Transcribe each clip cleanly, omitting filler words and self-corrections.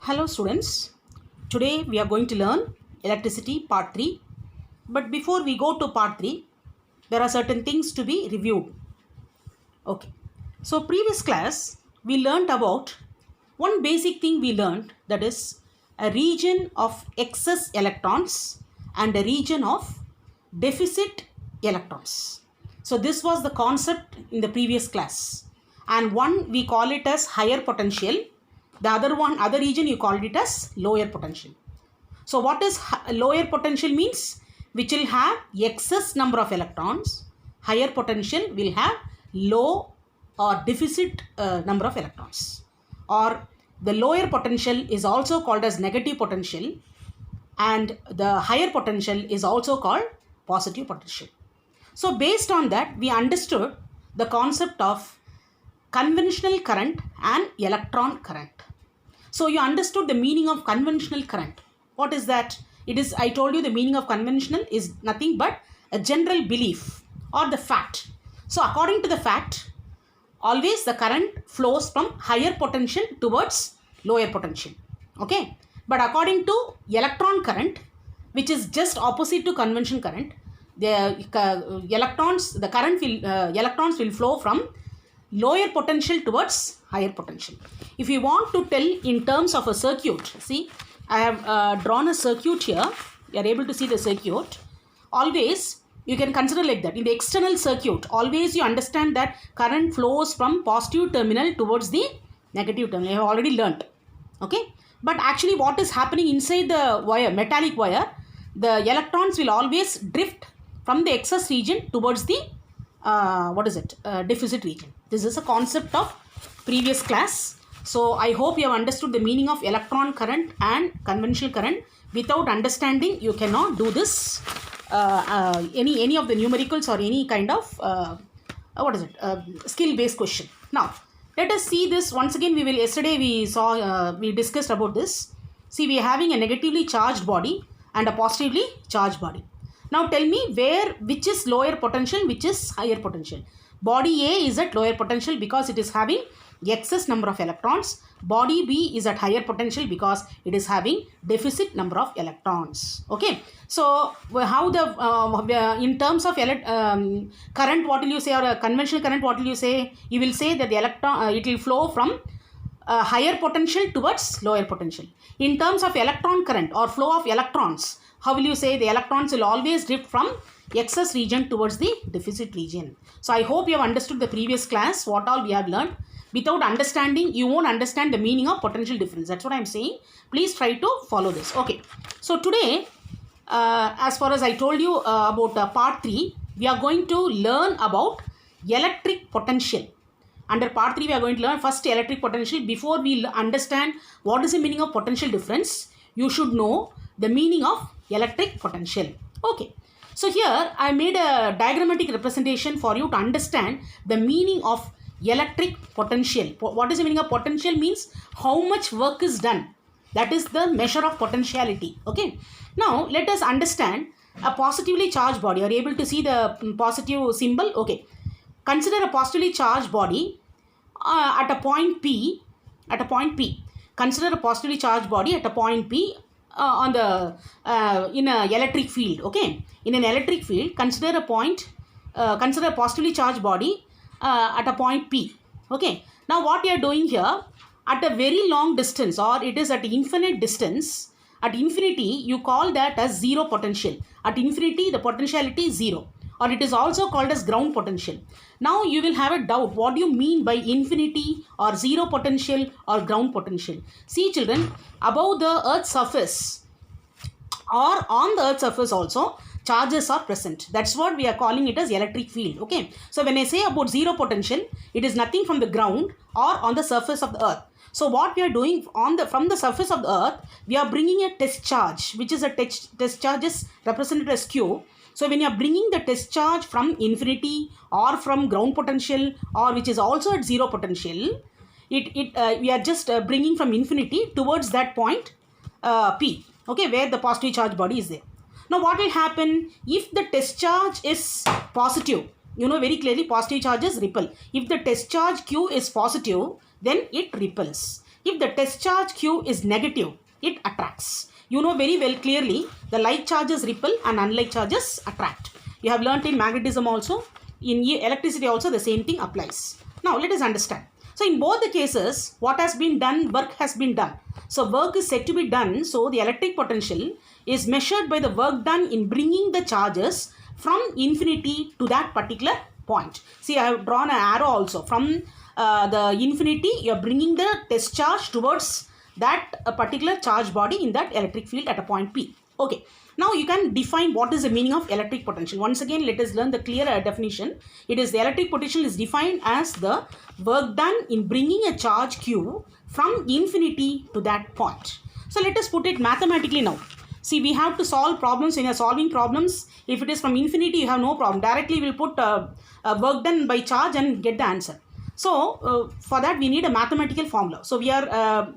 Hello students, today we are going to learn electricity part 3, but before we go to part 3, there are certain things to be reviewed. Okay, so previous class we learned about one basic thing we learned, that is a region of excess electrons and a region of deficit electrons. So this was the concept in the previous class, and one we call it as higher potential. The other region you called it as lower potential. So what is lower potential means? Which will have excess number of electrons. Higher potential will have low or deficit number of electrons. Or the lower potential is also called as negative potential, and the higher potential is also called positive potential. So based on that, we understood the concept of conventional current and electron current. So you understood the meaning of conventional current. What is that? It is, I told you, the meaning of conventional is nothing but a general belief or the fact. So according to the fact, always the current flows from higher potential towards lower potential. Okay. But according to electron current, which is just opposite to conventional current, the electrons will flow from lower potential towards higher potential. If you want to tell in terms of a circuit, see, I have drawn a circuit here. You are able to see the circuit. Always you can consider like that. In the external circuit, always you understand that current flows from positive terminal towards the negative terminal. You have already learnt. Okay. But actually what is happening inside the wire, metallic wire, the electrons will always drift from the excess region towards the deficit region. This is a concept of previous class. So I hope you have understood the meaning of electron current and conventional current. Without understanding, you cannot do this any of the numericals or any kind of skill based question. Now let us see this once again. Yesterday we discussed about this. See, we are having a negatively charged body and a positively charged body. Now tell me which is lower potential, which is higher potential. Body A is at lower potential because it is having excess number of electrons. Body B is at higher potential because it is having deficit number of electrons. Okay. So how the in terms of current, what will you say, or a conventional current, what will you say? You will say that the electron it will flow from higher potential towards lower potential. In terms of electron current or flow of electrons, how will you say? The electrons will always drift from excess region towards the deficit region. So I hope you have understood the previous class, what all we have learned. Without understanding, you won't understand the meaning of potential difference. That's what I'm saying. Please try to follow this. Okay. So today, as far as I told you about part 3, we are going to learn about electric potential. Under part 3, we are going to learn first electric potential. Before we understand what is the meaning of potential difference, you should know the meaning of electric potential. Okay. So here I made a diagrammatic representation for you to understand the meaning of electric potential. What is the meaning of potential? Means how much work is done. That is the measure of potentiality. Okay. Now let us understand a positively charged body. Are you able to see the positive symbol? Okay. Consider a positively charged body at a point P. At a point P. Consider a positively charged body at a point P on the in a electric field. Okay. In an electric field, consider a positively charged body at a point P. Okay. Now what you are doing here, at a very long distance, or it is at infinite distance, at infinity you call that as zero potential. At infinity the potentiality is zero, or it is also called as ground potential. Now you will have a doubt, what do you mean by infinity or zero potential or ground potential? See children, above the earth's surface or on the earth's surface also, charges are present. That's what we are calling it as electric field. Okay. So when I say about zero potential, it is nothing from the ground or on the surface of the earth. So what we are doing from the surface of the earth, we are bringing a test charge, which is a test charge is represented as Q. So when you are bringing the test charge from infinity or from ground potential, or which is also at zero potential, we are just bringing from infinity towards that point P. Okay, where the positive charge body is there. Now what will happen if the test charge is positive? You know very clearly positive charges repel. If the test charge Q is positive, then it repels. If the test charge Q is negative, it attracts. You know very well clearly the like charges repel and unlike charges attract. You have learnt in magnetism also. In electricity also the same thing applies. Now let us understand. So in both the cases, what has been done, work has been done. So work is said to be done. So the electric potential is measured by the work done in bringing the charges from infinity to that particular point. See, I have drawn an arrow also. From the infinity, you are bringing the test charge towards that particular charge body in that electric field at a point P. Okay. Now you can define what is the meaning of electric potential. Once again, let us learn the clear definition. It is the electric potential is defined as the work done in bringing a charge Q from infinity to that point. So let us put it mathematically now. See, we have to solve problems. When you are solving problems, if it is from infinity, you have no problem. Directly we will put work done by charge and get the answer. So for that we need a mathematical formula. So we are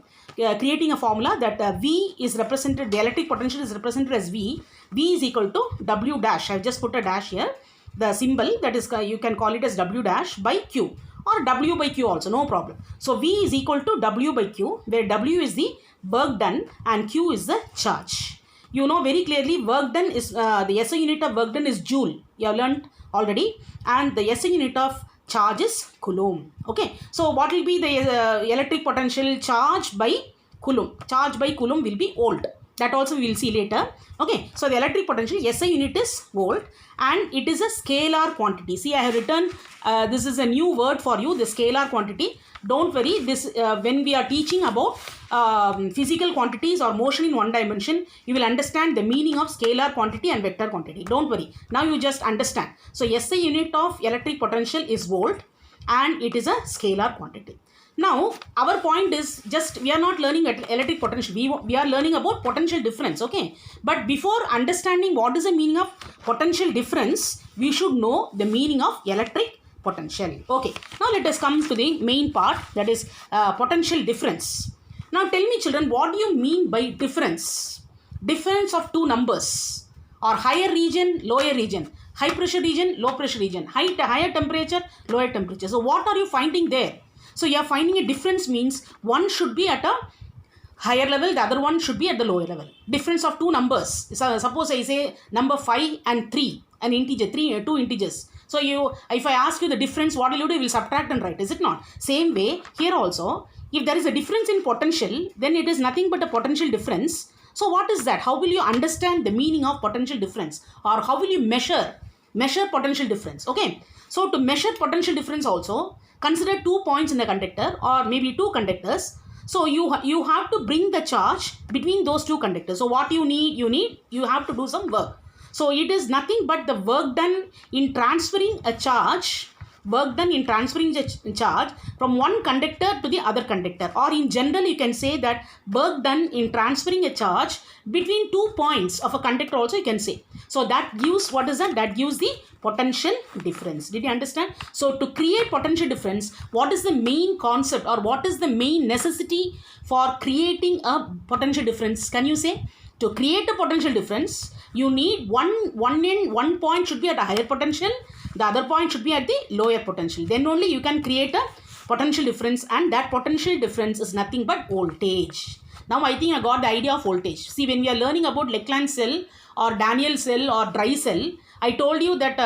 creating a formula that V is represented, the electric potential is represented as V. V is equal to W dash. I have just put a dash here. The symbol that is, you can call it as W dash by Q or W by Q also, no problem. So V is equal to W by Q, where W is the work done and Q is the charge. You know very clearly work done is, the SI unit of work done is joule. You have learned already. And the SI unit of charge is Coulomb. Okay. So what will be the electric potential? Charge by Coulomb. Charge by Coulomb will be volt. That also we will see later. Okay. So the electric potential SI unit is volt and it is a scalar quantity. See, I have written, this is a new word for you, the scalar quantity. Don't worry, this when we are teaching about physical quantities or motion in one dimension, you will understand the meaning of scalar quantity and vector quantity. Don't worry. Now you just understand. So SI unit of electric potential is volt and it is a scalar quantity. Now our point is just, we are not learning electric potential. We are learning about potential difference. Okay. But before understanding what is the meaning of potential difference, we should know the meaning of electric potential. Okay. Now let us come to the main part, that is potential difference. Now tell me children, what do you mean by difference? Difference of two numbers or higher region, lower region, high pressure region, low pressure region, higher temperature, lower temperature. So what are you finding there? So you are finding a difference means one should be at a higher level, the other one should be at the lower level. Difference of two numbers. So suppose I say number 5 and 3, an integer, two integers. So if I ask you the difference, what will you do? You will subtract and write, is it not? Same way, here also, if there is a difference in potential, then it is nothing but a potential difference. So what is that? How will you understand the meaning of potential difference? Or how will you measure potential difference? Okay. So to measure potential difference also, consider 2 points in the conductor or maybe 2 conductors. So you have to bring the charge between those 2 conductors. So what you have to do some work. So it is nothing but the work done in transferring a charge, from one conductor to the other conductor, or in general you can say that work done in transferring a charge between 2 points of a conductor also you can say. So that gives, what is that? That gives the potential difference. Did you understand? So to create potential difference, what is the main concept or what is the main necessity for creating a potential difference? Can you say? To create a potential difference, you need one point should be at a higher potential, the other point should be at the lower potential. Then only you can create a potential difference, and that potential difference is nothing but voltage. Now I think I got the idea of voltage. See, when we are learning about Leclanche cell or Daniell cell or dry cell, I told you that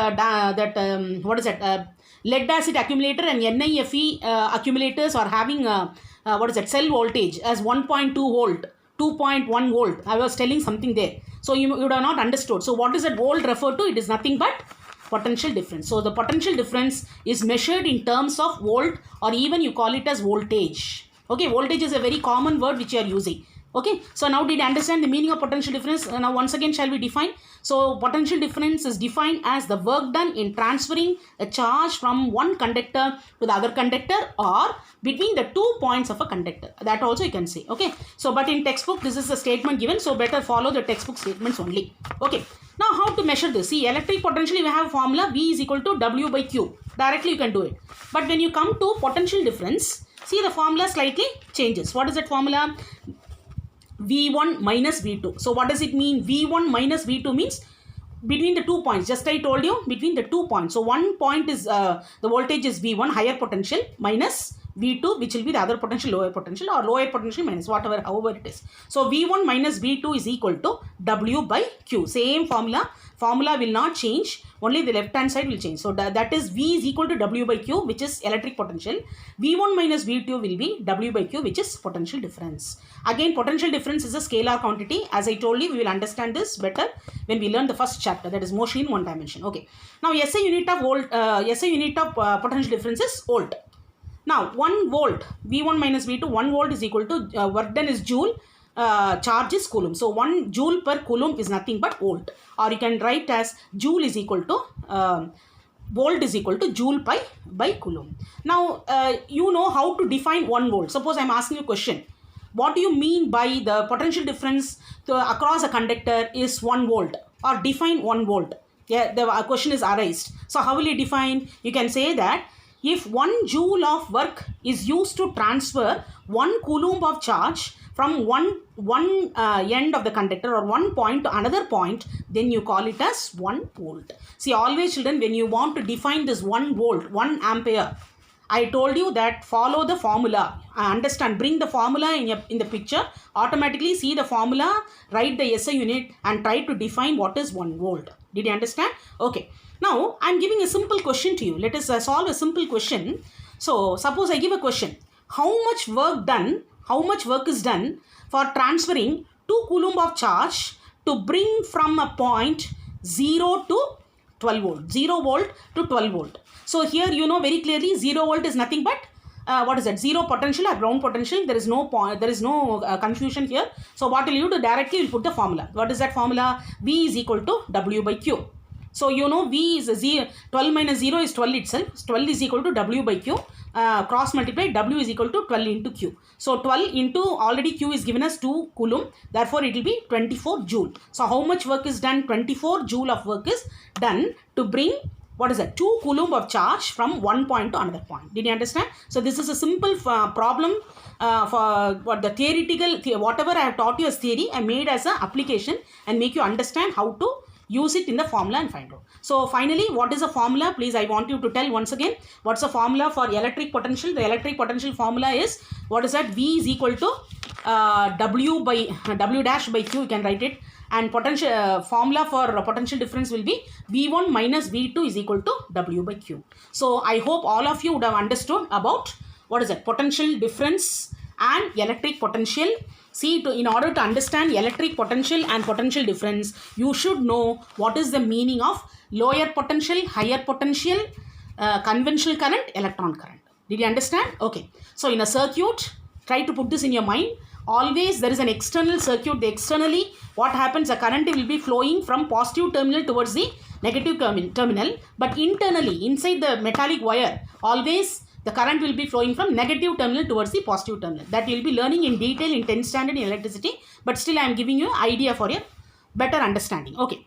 lead acid accumulator and NiFe accumulators are having cell voltage as 1.2 volt. 2.1 volt. I was telling something there. So you would have not understood. So what is that volt referred to? It is nothing but potential difference. So the potential difference is measured in terms of volt, or even you call it as voltage. Okay, voltage is a very common word which you are using. Okay, so now did you understand the meaning of potential difference? Now once again shall we define? So potential difference is defined as the work done in transferring a charge from one conductor to the other conductor or between the 2 points of a conductor. That also you can say. Okay, so but in textbook this is a statement given, so better follow the textbook statements only. Okay, now how to measure this? See, electric potential, we have a formula V is equal to W by Q. Directly you can do it. But when you come to potential difference, see the formula slightly changes. What is that formula? V1 minus V2. So what does it mean? V1 minus V2 means between the 2 points. Just I told you, between the 2 points. So one point is the voltage is V1, higher potential, minus V2, which will be the other potential, lower potential, or lower potential minus whatever, however it is. So V1 minus V2 is equal to W by Q. Same formula. Formula will not change. Only the left hand side will change. So that is V is equal to W by Q, which is electric potential. V1 minus V2 will be W by Q, which is potential difference. Again, potential difference is a scalar quantity. As I told you, we will understand this better when we learn the first chapter, that is motion in one dimension. Okay. Now SI unit of volt, SI unit of potential difference is volt. Now 1 volt, V1 minus V2, 1 volt is equal to work done is joule, charge is coulomb. So 1 joule per coulomb is nothing but volt, or you can write as joule is equal to volt is equal to joule by coulomb. Now you know how to define 1 volt. Suppose I am asking you a question. What do you mean by the potential difference across a conductor is 1 volt, or define 1 volt? Yeah, the question is arised. So how will you define? You can say that if 1 joule of work is used to transfer 1 coulomb of charge from one end of the conductor or one point to another point, then you call it as 1 volt. See, always children, when you want to define this 1 volt, 1 ampere, I told you that follow the formula. Understand, bring the formula in the picture, automatically see the formula, write the SI unit and try to define what is 1 volt. Did you understand? Okay. Now, I am giving a simple question to you. Let us solve a simple question. So, suppose I give a question. How much work is done for transferring 2 coulomb of charge to bring from a point 0 to 12 volt. 0 volt to 12 volt. So, here you know very clearly 0 volt is nothing but what is that? 0 potential or ground potential. There is no confusion here. So, what will you do? Directly you will put the formula. What is that formula? V is equal to W by Q. So, you know V is 0, 12 minus 0 is 12 itself. 12 is equal to W by Q. Cross multiply, W is equal to 12 into Q. So, 12 into already Q is given as 2 coulomb. Therefore, it will be 24 joule. So, how much work is done? 24 joule of work is done to bring, what is that? 2 coulomb of charge from one point to another point. Did you understand? So, this is a simple problem for what the theoretical, whatever I have taught you as theory, I made as an application and make you understand how to use it in the formula and find out. So finally, what is a formula? Please, I want you to tell once again, what's the formula for electric potential? The electric potential formula is, what is that? V is equal to W dash by Q, you can write it. And potential formula for potential difference will be V1 minus V2 is equal to W by Q. So I hope all of you would have understood about what is that? Potential difference and electric potential. See, in order to understand electric potential and potential difference, you should know what is the meaning of lower potential, higher potential, conventional current, electron current. Did you understand? Okay. So, in a circuit, try to put this in your mind. Always there is an external circuit. Externally, what happens? The current will be flowing from positive terminal towards the negative terminal. But internally, inside the metallic wire, always the current will be flowing from negative terminal towards the positive terminal. That you will be learning in detail in 10th standard in electricity. But still I am giving you idea for your better understanding. Okay.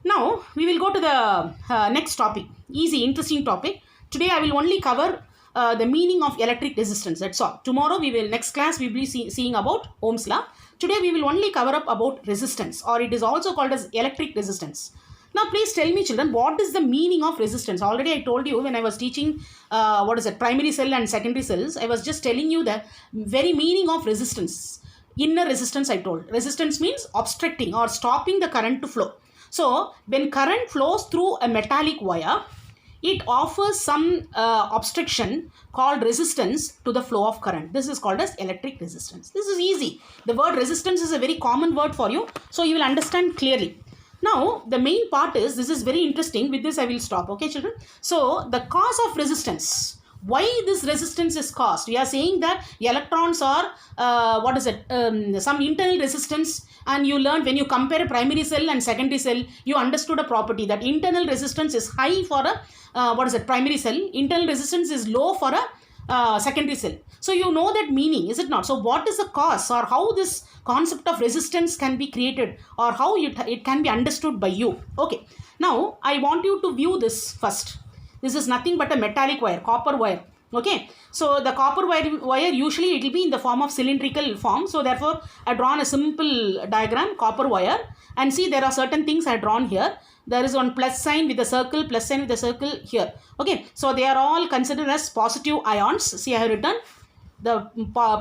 Now we will go to the next topic. Easy, interesting topic. Today I will only cover the meaning of electric resistance. That's all. Tomorrow next class we will be seeing about Ohm's law. Today we will only cover up about resistance, or it is also called as electric resistance. Now, please tell me, children, what is the meaning of resistance? Already I told you when I was teaching, primary cell and secondary cells, I was just telling you the very meaning of resistance. Inner resistance, I told. Resistance means obstructing or stopping the current to flow. So, when current flows through a metallic wire, it offers some obstruction called resistance to the flow of current. This is called as electric resistance. This is easy. The word resistance is a very common word for you, so you will understand clearly. Now, the main part is, this is very interesting. With this, I will stop. Okay, children? So, the cause of resistance. Why this resistance is caused? We are saying that electrons are, some internal resistance. And you learned when you compare a primary cell and secondary cell, you understood a property that internal resistance is high for a primary cell. Internal resistance is low for a secondary cell. So, you know that meaning, is it not? So, what is the cause, or how this concept of resistance can be created, or how it can be understood by you? Okay. Now, I want you to view this first. This is nothing but a metallic wire, copper wire. Okay, so the copper wire usually it will be in the form of cylindrical form. So therefore, I drawn a simple diagram, copper wire, and see there are certain things I drawn here. There is one plus sign with a circle, plus sign with a circle here. Okay, so they are all considered as positive ions. See, I have written the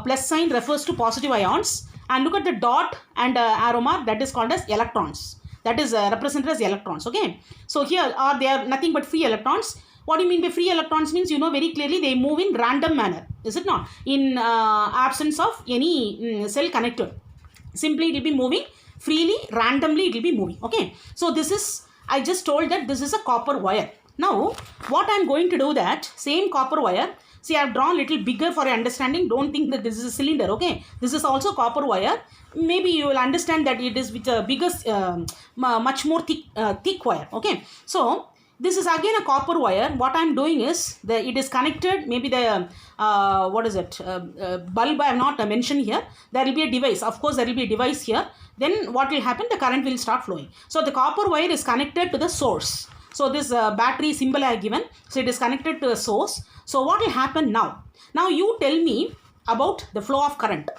plus sign refers to positive ions, and look at the dot and arrow mark, that is called as electrons. That is represented as electrons. Okay, so here are they are nothing but free electrons. What do you mean by free electrons? Means you know very clearly they move in random manner, is it not? In absence of any cell connector, simply it will be moving freely, randomly it will be moving. Okay, so this is, I just told that this is a copper wire. Now what I am going to do, that same copper wire, see I have drawn little bigger for your understanding. Don't think that this is a cylinder. Okay, this is also copper wire. Maybe you will understand that it is with a bigger much more thick wire. Okay, so this is again a copper wire. What I am doing is it is connected, maybe the what is it, bulb I have not mentioned here. There will be a device, of course there will be a device here. Then what will happen, the current will start flowing. So the copper wire is connected to the source. So this battery symbol I have given, so it is connected to a source. So what will happen now? Now you tell me about the flow of current.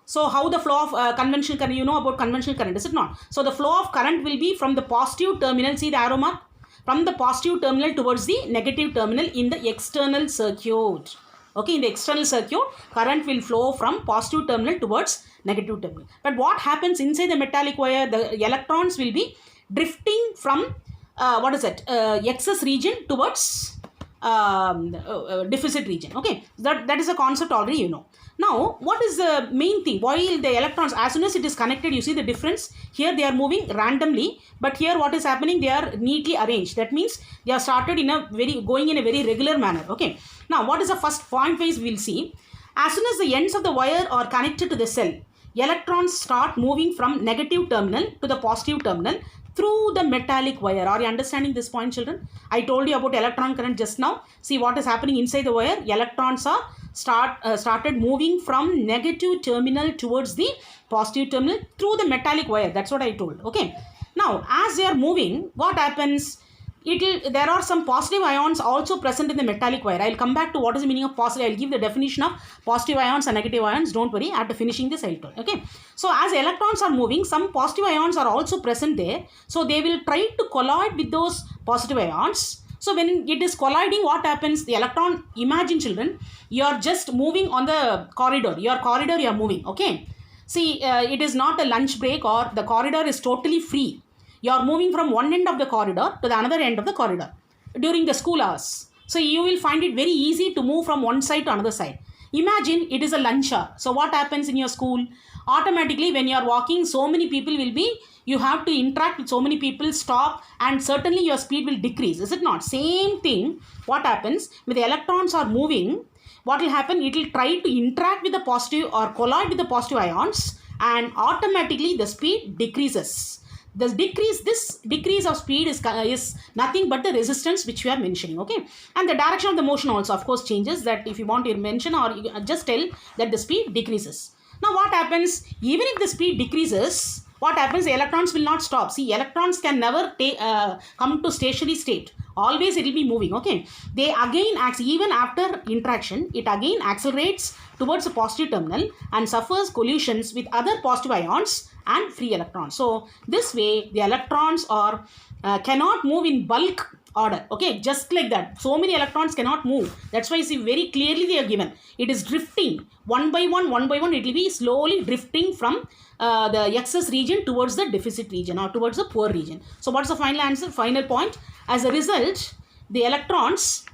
So how the flow of conventional current, you know about conventional current, is it not? So the flow of current will be from the positive terminal, see the arrow mark, from the positive terminal towards the negative terminal in the external circuit. Okay, in the external circuit, current will flow from positive terminal towards negative terminal. But what happens inside the metallic wire? The electrons will be drifting from excess region towards deficit region. Okay, that is a concept already you know. Now what is the main thing? While the electrons, as soon as it is connected, you see the difference here, they are moving randomly, but here what is happening, they are neatly arranged. That means they are started in a going in a very regular manner. Okay, now what is the first point wise we will see? As soon as the ends of the wire are connected to the cell, electrons start moving from negative terminal to the positive terminal through the metallic wire. Are you understanding this point, children? I told you about electron current just now. See what is happening inside the wire. Electrons are started moving from negative terminal towards the positive terminal through the metallic wire. That's what I told. Okay. Now, as they are moving, what happens? There are some positive ions also present in the metallic wire. I'll come back to what is the meaning of positive. I'll give the definition of positive ions and negative ions. Don't worry. After finishing this, I'll tell. Okay. So as electrons are moving, some positive ions are also present there. So they will try to collide with those positive ions. So when it is colliding, what happens? The electron, imagine children, you are just moving on the corridor. You are moving. Okay. See, it is not a lunch break or the corridor is totally free. You are moving from one end of the corridor to the another end of the corridor during the school hours. So you will find it very easy to move from one side to another side. Imagine it is a lunch hour. So what happens in your school? Automatically when you are walking, so many people will be, you have to interact with so many people, stop, and certainly your speed will decrease. Is it not? Same thing. What happens? When the electrons are moving, what will happen? It will try to interact with the positive or collide with the positive ions, and automatically the speed decreases. This decrease of speed is nothing but the resistance which we are mentioning. Okay, and the direction of the motion also of course changes. That if you want to mention or you just tell that the speed decreases. Now what happens? Even if the speed decreases, what happens? The electrons will not stop. See, electrons can never come to stationary state. Always it will be moving. Okay, they again even after interaction, it again accelerates towards the positive terminal and suffers collisions with other positive ions and free electrons. So this way the electrons are cannot move in bulk order. Okay, just like that. So many electrons cannot move. That's why see very clearly they are given. It is drifting one by one. It will be slowly drifting from the excess region towards the deficit region or towards the poor region. So what's the final answer? Final point. As a result, the electrons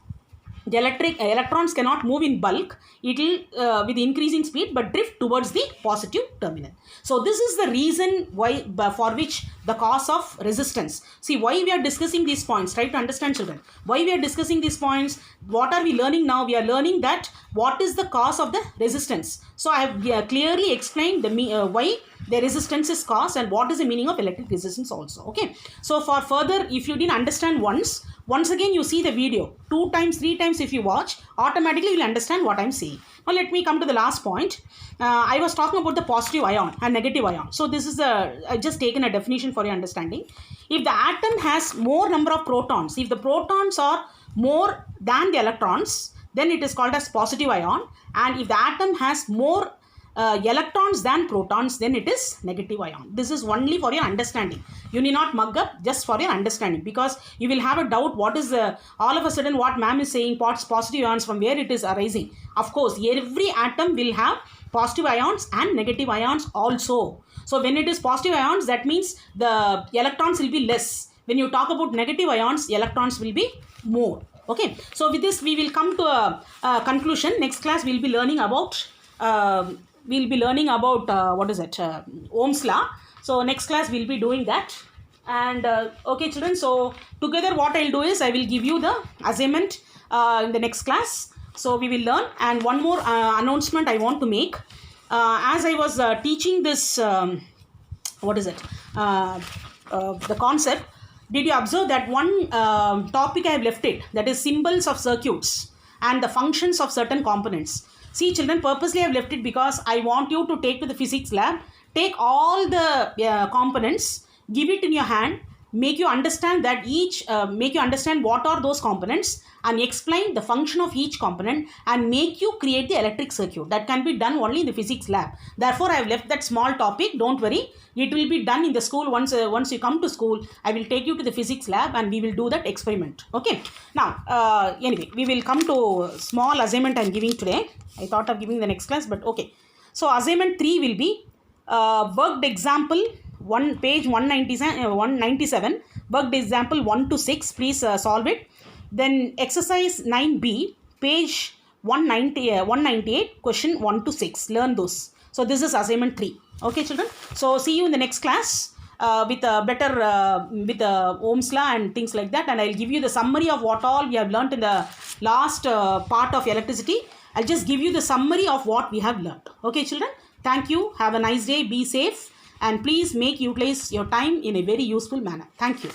cannot move in bulk. It will with increasing speed but drift towards the positive terminal. So this is the reason why for which the cause of resistance. See why we are discussing these points. Try to understand, children. Why we are discussing these points? What are we learning now? We are learning that what is the cause of the resistance. So I have clearly explained why the resistance is caused and what is the meaning of electric resistance also. Okay. So for further, if you didn't understand once again you see the video 2 times, 3 times if you watch, automatically you will understand what I am saying. Now let me come to the last point. I was talking about the positive ion and negative ion. So this is I just taken a definition for your understanding. If the atom has more number of protons, if the protons are more than the electrons, then it is called as positive ion, and if the atom has more electrons than protons, then it is negative ion. This is only for your understanding. You need not mug up, just for your understanding, because you will have a doubt what is all of a sudden what ma'am is saying, positive ions, from where it is arising. Of course, every atom will have positive ions and negative ions also. So when it is positive ions, that means the electrons will be less. When you talk about negative ions, electrons will be more. Okay, so with this we will come to a conclusion. Next class we will be learning about what is it, Ohm's law. So next class we'll be doing that. And okay children, so together what I'll do is I will give you the assignment in the next class. So we will learn. And one more announcement I want to make. As I was teaching this the concept, did you observe that one topic I have left it, that is symbols of circuits and the functions of certain components. See children, purposely I have left it because I want you to take to the physics lab, take all the components, give it in your hand, make you understand that make you understand what are those components, and explain the function of each component, and make you create the electric circuit. That can be done only in the physics lab. Therefore, I have left that small topic. Don't worry, it will be done in the school. Once you come to school, I will take you to the physics lab and we will do that experiment. Okay. Now, anyway, we will come to small assignment I am giving today. I thought of giving the next class, but okay. So, assignment 3 will be worked example page 197, worked example 1 to 6. Please solve it. Then exercise 9B, page 198, question 1 to 6. Learn those. So this is assignment 3. Okay, children. So see you in the next class with a better with Ohm's law and things like that. And I'll give you the summary of what all we have learnt in the last part of electricity. I'll just give you the summary of what we have learnt. Okay, children. Thank you. Have a nice day. Be safe. And please utilize your time in a very useful manner. Thank you.